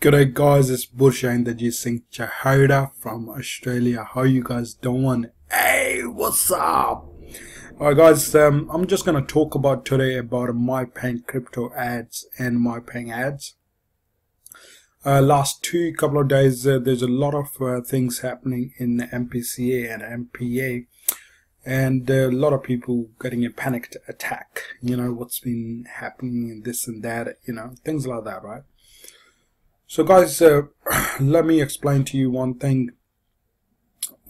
G'day guys, it's Bursha in the Chahota from Australia. How you guys doing? Hey, what's up? Alright guys, I'm just gonna talk about today about MyPayingCryptoAds and MyPayingAds. Last couple of days, there's a lot of things happening in MPCA and MPA, and a lot of people getting a panicked attack. You know what's been happening and this and that. You know, things like that, right? So guys, let me explain to you one thing.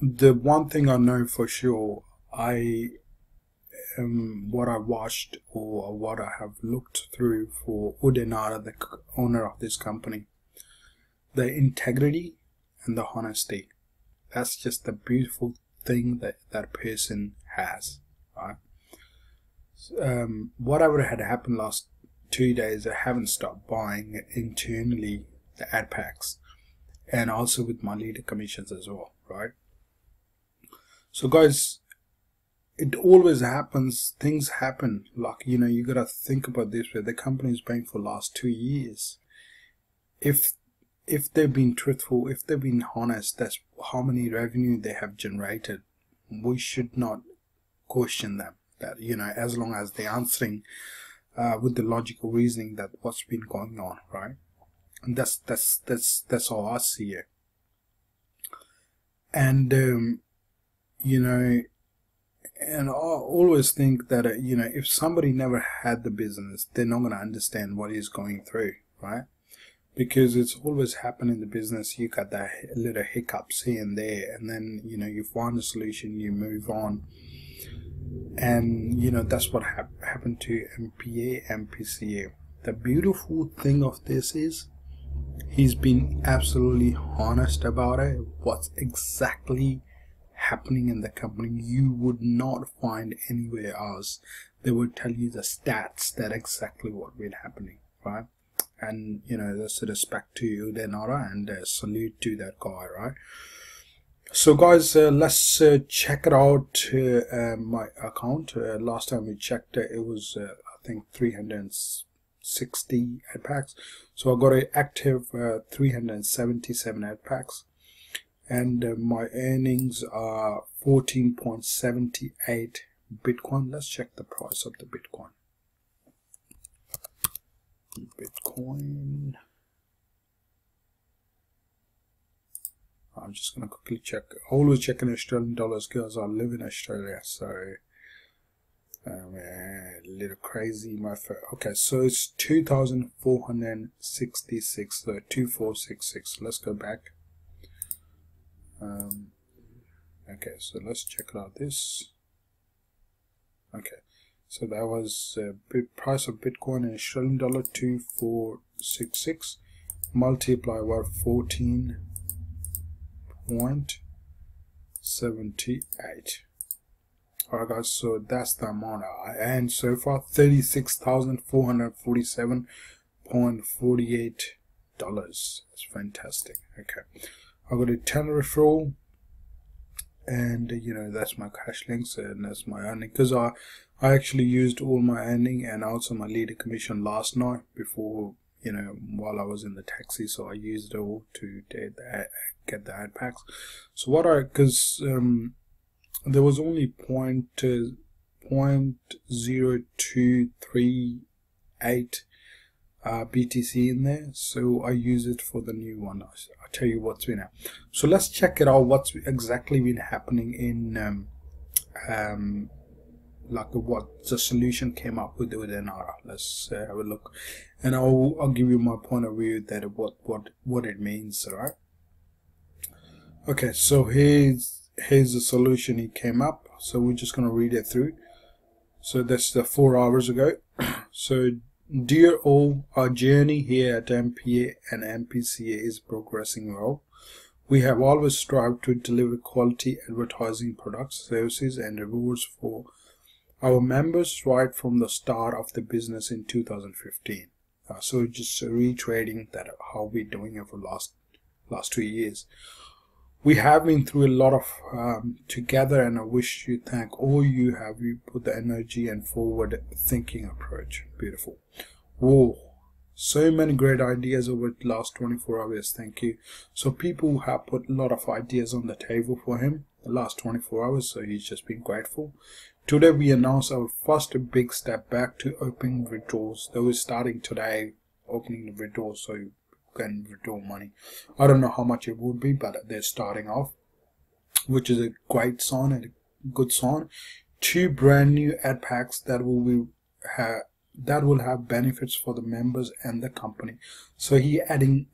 The one thing I know for sure, what I watched or what I have looked through for Uday, Nara, the owner of this company, the integrity and the honesty. That's just the beautiful thing that that person has, right? Whatever had happened last 2 days, I haven't stopped buying internally the Adpacks, and also with my leader commissions as well, right? So guys, it always happens, things happen, like, you know, you gotta think about this way. The company is paying for last 2 years. If they've been truthful, if they've been honest, that's how many revenue they have generated. We should not question them, that, you know, as long as they're answering with the logical reasoning that what's been going on, right? And that's all I see it. And you know, and I always think that you know, if somebody never had the business, they're not going to understand what he's going through, right? Because it's always happened in the business. You got that little hiccups here and there, and then, you know, you find a solution, you move on. And you know, that's what happened to MPA, MPCA. The beautiful thing of this is he's been absolutely honest about it. What's exactly happening in the company, you would not find anywhere else. They would tell you the stats, that exactly what been happening, right? And you know, that's a respect to you, Nara, and salute to that guy, right? So guys, let's check it out. My account, last time we checked it was I think 360 Adpacks. So I got an active 377 Adpacks, and my earnings are 14.78 Bitcoin. Let's check the price of the Bitcoin. I'm just gonna quickly check. Always checking Australian dollars because I live in Australia, so a little crazy my phone. Okay, so it's 2,466, so 2466. Let's go back. Okay, so let's check it out. This. Okay, so that was price of Bitcoin in Australian dollar 2466 multiplied by 14.78. Alright guys, so that's the amount I earned so far, $36,447.48. That's fantastic. Okay, I got a 10 referral, and you know, that's my cash links and that's my earning, because I actually used all my earning and also my leader commission last night before, you know, while I was in the taxi, so I used it all to get the Adpacks. So what because there was only 0.0238 BTC in there, so I use it for the new one. I'll tell you what's been happening. So let's check it out, what's exactly been happening in like what the solution came up with Nara. Let's have a look, and I'll give you my point of view that what it means. All right. Okay, so here's the solution he came up. So we're just gonna read it through. So that's the 4 hours ago. So, dear all, our journey here at MPA and MPCA is progressing well. We have always strived to deliver quality advertising products, services, and rewards for our members right from the start of the business in 2015. So just reiterating that how we're doing it for last 2 years. We have been through a lot of together, and I wish to thank all you put the energy and forward thinking approach. Beautiful. Whoa, So many great ideas over the last 24 hours. Thank you. So people have put a lot of ideas on the table for him the last 24 hours. So he's just been grateful. Today we announced our first big step back to opening withdrawals. They were starting today, opening the withdrawals so you can withdraw money. I don't know how much it would be, but they're starting off, which is a great sign and a good sign. 2 brand new ad packs that will have benefits for the members and the company. So he added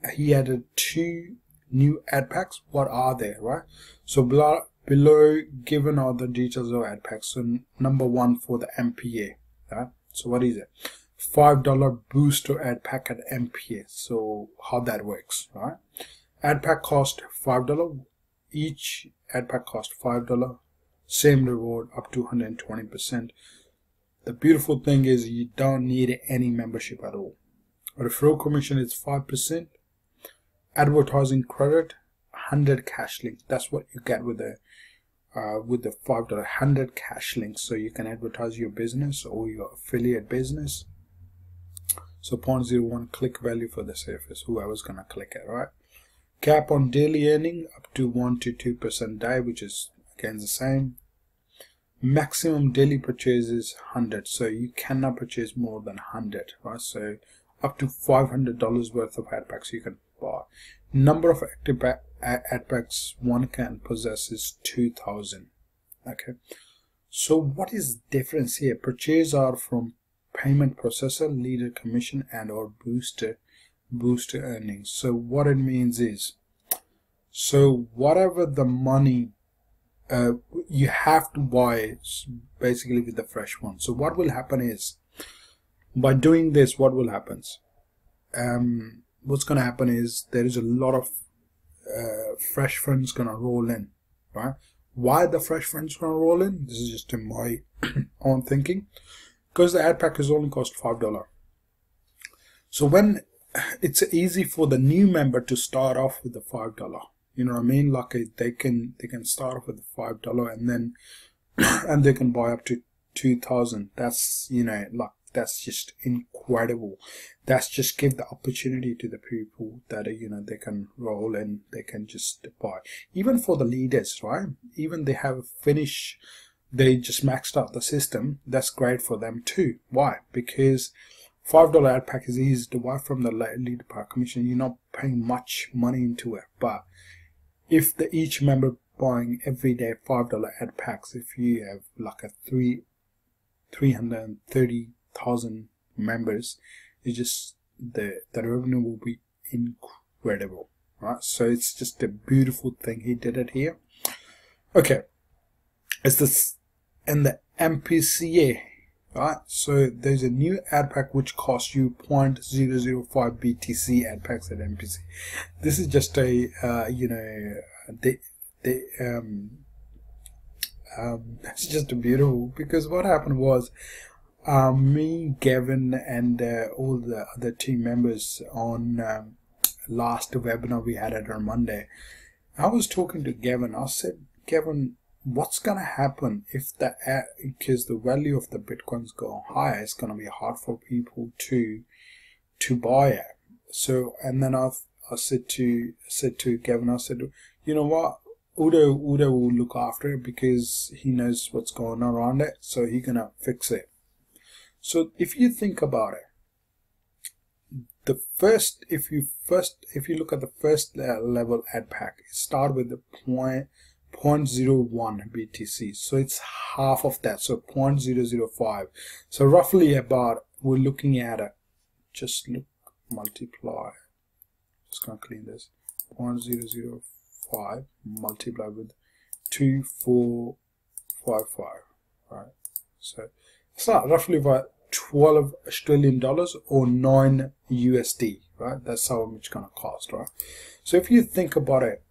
2 new ad packs. What are they, right? So below given are the details of ad packs. So number 1 for the MPA, right? So what is it? $5 booster ad pack at MPA. So how that works, right? Ad pack cost $5. Each ad pack cost $5. Same reward up to 120%. The beautiful thing is you don't need any membership at all. Referral commission is 5%. Advertising credit, 100 cash links. That's what you get with the $5, 100 cash links. So you can advertise your business or your affiliate business. So 0.01 click value for the surface, whoever's gonna click it, right? Cap on daily earning up to 1 to 2% day, which is again the same. Maximum daily purchase is 100, so you cannot purchase more than 100, right? So up to $500 worth of ad packs you can buy. Number of active ad packs one can possess is 2,000. Okay, so what is the difference here? Purchase are from payment processor, leader commission, and or booster earnings. So what it means is, so whatever the money you have to buy basically with the fresh one. So what will happen is, by doing this, what will happen? What's going to happen is there is a lot of fresh funds going to roll in, right? Why the fresh funds going to roll in? This is just in my own thinking, because the ad pack is only cost $5. So when it's easy for the new member to start off with the $5. You know what I mean? Like they can start off with $5 and then and they can buy up to 2,000. That's, you know, like that's just incredible. That's just give the opportunity to the people that are, you know, they can roll in, they can just buy. Even for the leaders, right? Even they have finished, they just maxed out the system. That's great for them too. Why? Because $5 ad pack is easy to buy from the leader per commission. You're not paying much money into it, but if each member buying every day $5 ad packs, if you have like a 330,000 members, it's just the revenue will be incredible, right? So it's just a beautiful thing he did it here. Okay, it's this and the MPCA, right? So there's a new ad pack which costs you 0.005 BTC ad packs at MPCA. This is just a you know, it's just beautiful, because what happened was me, Gavin, and all the other team members on last webinar we had it on Monday. I was talking to Gavin. I said, Gavin, what's gonna happen if because the value of the bitcoins go higher, it's gonna be hard for people to buy it. So, and then I said to Gavin, I said, you know what, Uday will look after it because he knows what's going on around it, so he's gonna fix it. So if you think about it, if you look at the first level ad pack, it start with the 0.01 BTC, so it's half of that, so 0.005. So roughly about, we're looking at a, just look, multiply, just gonna clean this, 0.005 multiply with 2455, right? So it's not roughly about $12 Australian or 9 USD, right? That's how much it's gonna cost, right? So if you think about it,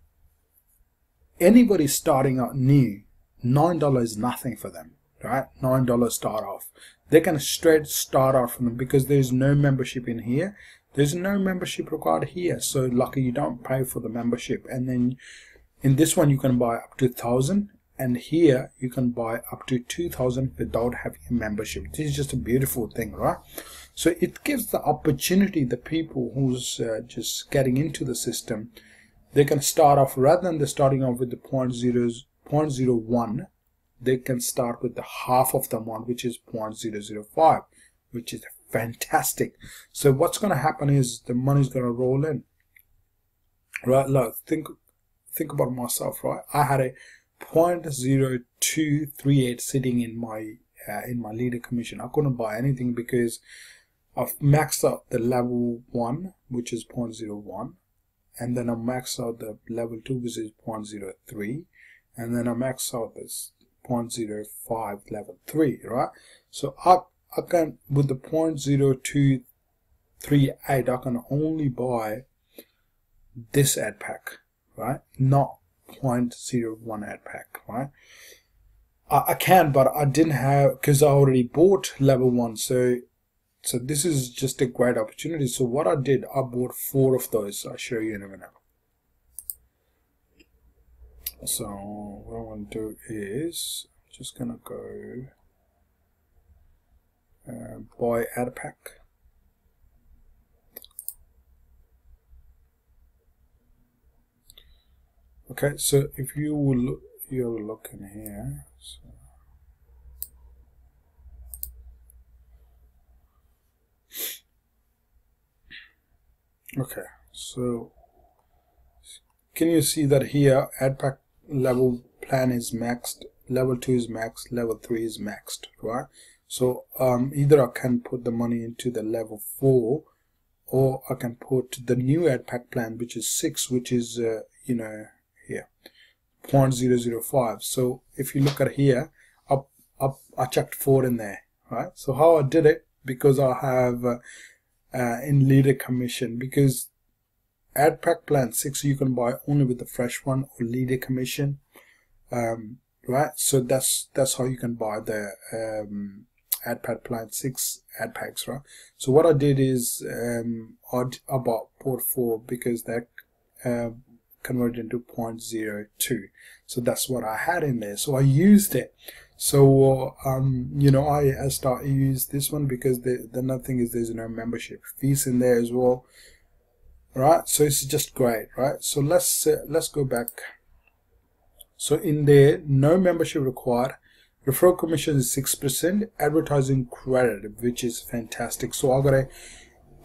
anybody starting out new, $9 is nothing for them, right? $9 start off. They can straight start off from them because there's no membership in here. There's no membership required here. So lucky you don't pay for the membership. And then in this one you can buy up to 1,000, and here you can buy up to 2,000 without having a membership. This is just a beautiful thing, right? So it gives the opportunity the people who's just getting into the system, they can start off, rather than they're starting off with the 0.01, they can start with the half of the amount, which is 0.005, which is fantastic. So what's going to happen is the money is going to roll in, right? Look, think about myself, right? I had a 0.0238 sitting in my leader commission. I couldn't buy anything because I've maxed out the level 1, which is 0.01, and then I maxed out the level 2, which is 0.03, and then I maxed out this 0.05 level 3, right? So I can, with the 0.0238, I can only buy this Adpack, right? Not 0.01 Adpack, right? I can, but I didn't have, because I already bought level 1. So this is just a great opportunity. So what I did, I bought 4 of those. I'll show you in a minute. So what I want to do is just gonna go buy Adpack. Okay, so if you will look, you'll look in here. Okay, so can you see that here Adpack level plan is maxed, level 2 is maxed, level 3 is maxed, right? So either I can put the money into the level 4, or I can put the new Adpack plan, which is 6, which is you know, here 0.005. So if you look at here, I chucked 4 in there, right? So how I did it, because I have in leader commission, because Adpack plan 6 you can buy only with the fresh one or leader commission, right? So that's how you can buy the Adpack plan 6 Adpacks, right? So what I did is I bought port 4 because that converted into 0.02. So that's what I had in there. So I used it. So you know, I start use this one because the another thing is there's no membership fees in there as well, right? So it's just great, right? So let's go back. So in there, no membership required. Referral commission is 6%. Advertising credit, which is fantastic. So I got a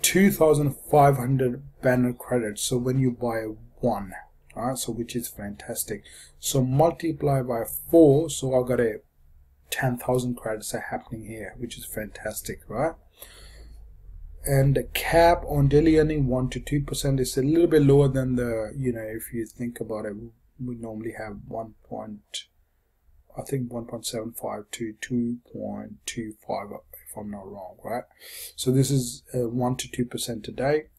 2,500 banner credits. So when you buy 1, right? So which is fantastic. So multiply by 4. So I got a 10,000 credits are happening here, which is fantastic, right? And the cap on daily earning 1 to 2% is a little bit lower than the, you know, if you think about it, we normally have 1.75 to 2.25 if I'm not wrong, right? So this is 1 to 2% today.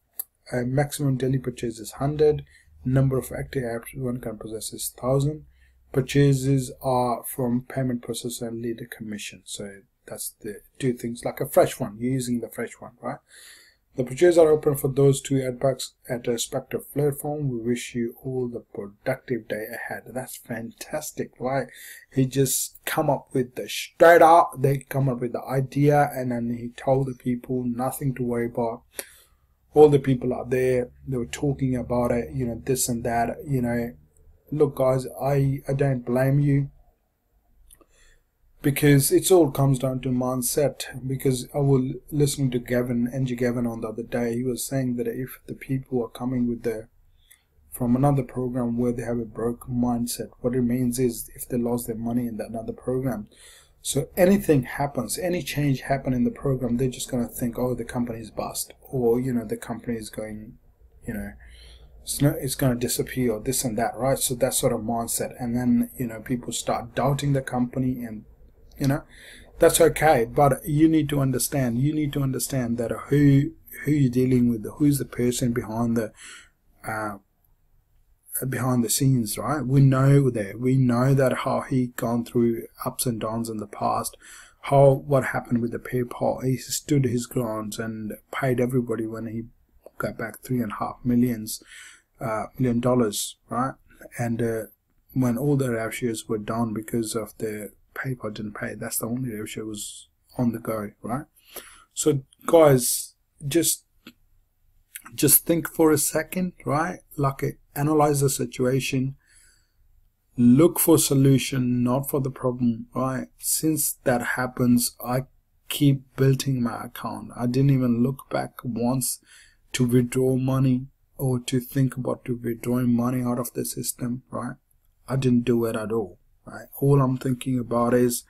Maximum daily purchase is 100. Number of active apps one can possess is 1,000. Purchases are from payment processor and leader commission. So that's the 2 things, like a fresh one. You're using the fresh one, right? The purchases are open for those 2 Adpacks at a respective platform. We wish you all the productive day ahead. That's fantastic, right? He just come up with the straight out. They come up with the idea, and then he told the people nothing to worry about. All the people out there, they were talking about it, you know, this and that, you know. Look guys, I don't blame you, because it's all comes down to mindset. Because I was listening to NG Gavin on the other day. He was saying that if the people are coming with from another program where they have a broke mindset, what it means is if they lost their money in that another program, so anything happens, any change happen in the program, they're just going to think, oh, the company is bust, or you know, the company is going, you know, it's going to disappear, or this and that, right? So that sort of mindset, and then you know, people start doubting the company, and you know, that's okay. But you need to understand that who you're dealing with, who's the person behind the scenes, right? We know that how he gone through ups and downs in the past, what happened with the PayPal. He stood his grounds and paid everybody when he got back $3.5 million, right? And when all the Revshares were done because of the PayPal didn't pay, that's the only Revshare was on the go, right? So guys, just think for a second, right? Like, analyze the situation, look for solution, not for the problem, right? Since that happens, I keep building my account. I didn't even look back once to withdraw money or to think about to withdrawing money out of the system, right? I didn't do it at all, right? All I'm thinking about is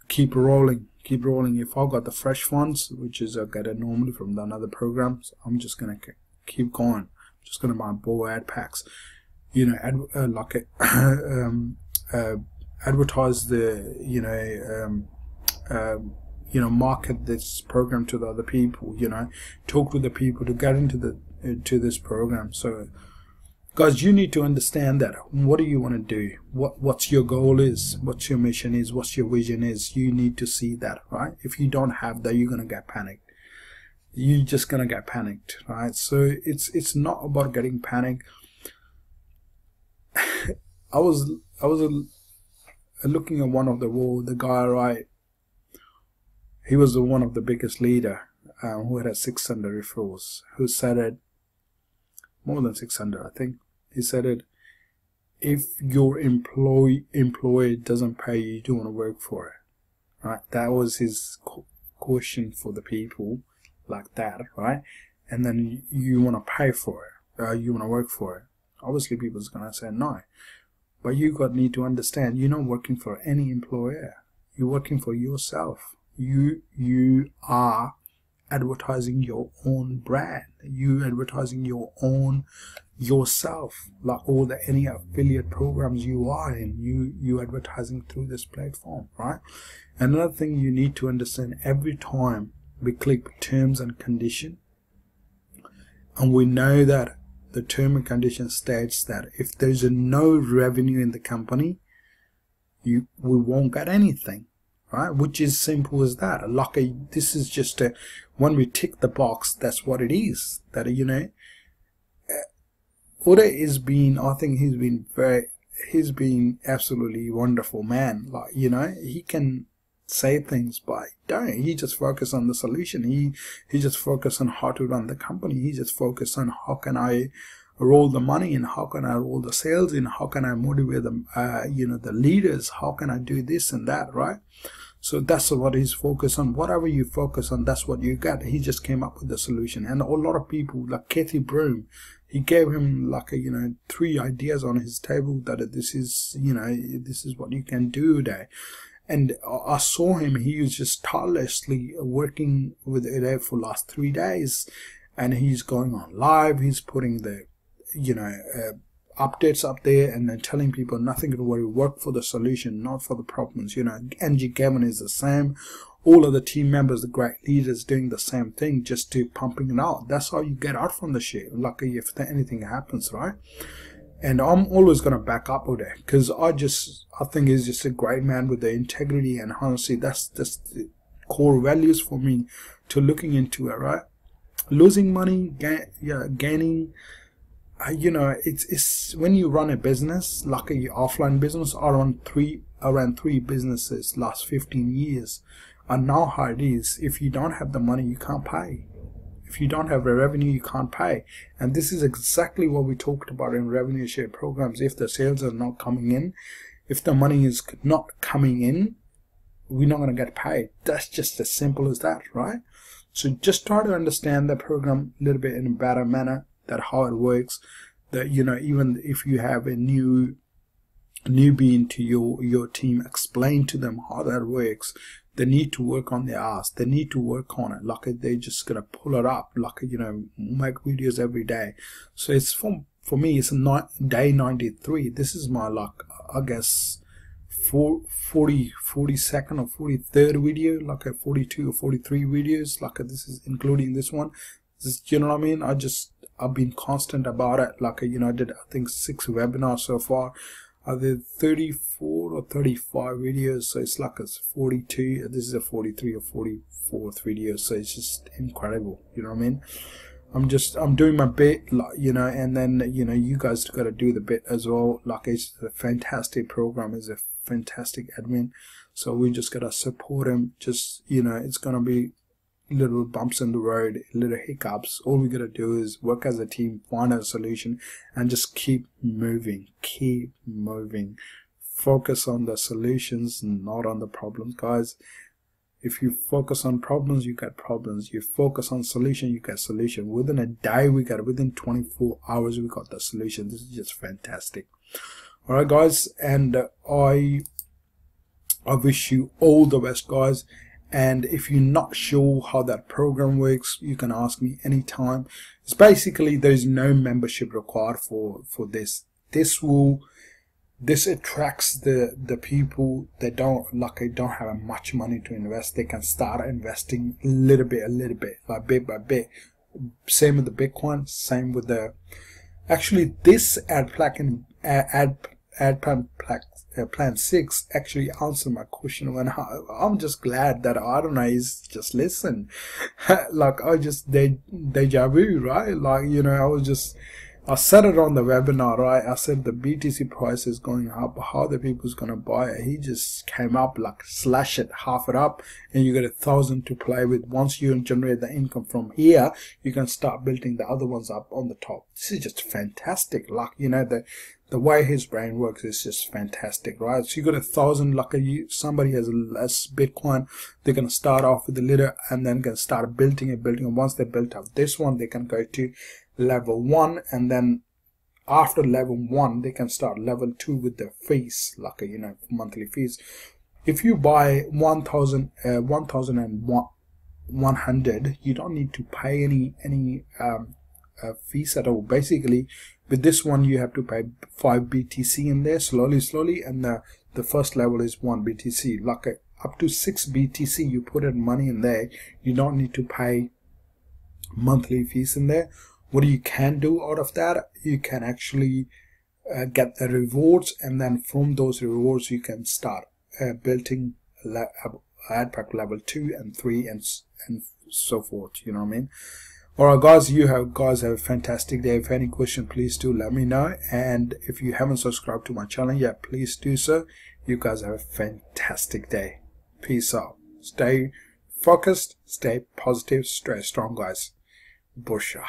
keep rolling. If I got the fresh funds, which is I get it normally from the another programs, I'm just gonna keep going. I'm just gonna buy more ad packs, you know, advertise the, market this program to the other people, talk to the people to get into the to this program. So guys, you need to understand that what do you want to do, what's your goal is, what's your mission is, what's your vision is. You need to see that, right? If you don't have that, you're gonna get panicked. You're just gonna get panicked, right? So it's not about getting panicked. I was looking at one of the guy, right? He was one of the biggest leader who had 600 referrals, who said it, more than 600 I think. He said it, if your employee doesn't pay you, you don't want to work for it, right? That was his question for the people, like that, right? And then you want to pay for it, you want to work for it. Obviously people's gonna say no, but you need to understand, you're not working for any employer, you're working for yourself. You are advertising your own brand, you advertising your own yourself, like any affiliate programs you are in, you advertising through this platform, right? Another thing you need to understand, every time we click terms and condition, and we know that the term and condition states that if there's no revenue in the company, we won't get anything, right? Which is simple as that. Like, this is just when we tick the box, that's what it is. That, Uday has been, I think he's been absolutely wonderful man. Like, he can say things, but he just focus on the solution. He just focus on how to run the company. He just focus on how can I roll the money in, how can I roll the sales in, how can I motivate them, the leaders, how can I do this and that, right? So that's what he's focused on. Whatever you focus on, that's what you get. He just came up with the solution. And a lot of people, like Kathy Broom, he gave him like 3 ideas on his table that this is what you can do there. And I saw him, he was just tirelessly working with Uday for the last 3 days, and he's going on live, he's putting the updates up there, and then telling people nothing to worry, work for the solution, not for the problems. NG Kevin is the same, all of the team members, the great leaders, doing the same thing, just to pumping it out. That's how you get out from the shit, lucky if anything happens, right? And I'm always going to back up Uday, because I think he's just a great man with the integrity and honesty. That's just the core values for me to looking into it, right? Losing money, gaining, it's when you run a business, like a offline business. I ran three businesses last 15 years. I know how it is. If you don't have the money, you can't pay. If you don't have the revenue, you can't pay. And this is exactly what we talked about in revenue share programs. If the sales are not coming in, if the money is not coming in, we're not going to get paid. That's just as simple as that, right? So just try to understand the program a little bit in a better manner, that how it works, that even if you have a newbie into your team, explain to them how that works. They need to work on their ass. They need to work on it. Like, they just gonna pull it up. Like, make videos every day. So it's for me, it's day 93. This is my, like, I guess 42nd or 43rd video, like a 42 or 43 videos. Like, this is including this one. You know what I mean? I've been constant about it. Like, I did, I think, 6 webinars so far. I did 34 or 35 videos, so it's like it's 42. This is a 43 or 44th video, so it's just incredible. You know what I mean? I'm doing my bit, like, and then you guys got to do the bit as well. Like, it's a fantastic program, it's a fantastic admin, so we just gotta support him. Just it's gonna be little bumps in the road, little hiccups, all we gotta do is work as a team, find a solution, and just keep moving. Focus on the solutions, not on the problems, guys. If you focus on problems, you get problems. You focus on solution, you get solution. Within a day, we got it. Within 24 hours, we got the solution. This is just fantastic. All right, guys, and I wish you all the best, guys. And if you're not sure how that program works, you can ask me anytime. It's basically, there's no membership required for this. This attracts the people that don't have much money to invest. They can start investing a little bit, like bit by bit. Same with the Bitcoin, same with the, actually this Adpack plan 6 actually answered my question. When I'm just glad that, I don't know, he's just listen. Like, I just deja vu, right? Like, you know, I said it on the webinar, right? I said the BTC price is going up, how the people's gonna buy it. He just came up, like, slash it, half it up, and you get 1,000 to play with. Once you generate the income from here, you can start building the other ones up on the top. This is just fantastic. Like, you know, the way his brain works is just fantastic, right? So you got 1,000, like somebody has less Bitcoin, they're gonna start off with a little and then can start building it. Once they built up this one, they can go to level 1, and then after level 1 they can start level 2 with the fees, like, you know, monthly fees. If you buy 1,100, you don't need to pay any fees at all. Basically, with this one you have to pay 5 BTC in there, slowly, and the first level is 1 BTC. Like, up to 6 BTC you put in money in there, you don't need to pay monthly fees in there. What you can do out of that, you can actually get the rewards, and then from those rewards you can start building Adpack level 2 and 3 and so forth, you know what I mean? Alright, guys, you guys have a fantastic day. If any question, please do let me know, and if you haven't subscribed to my channel yet, please do so. You guys have a fantastic day. Peace out. Stay focused, stay positive, stay strong, guys. Bursha.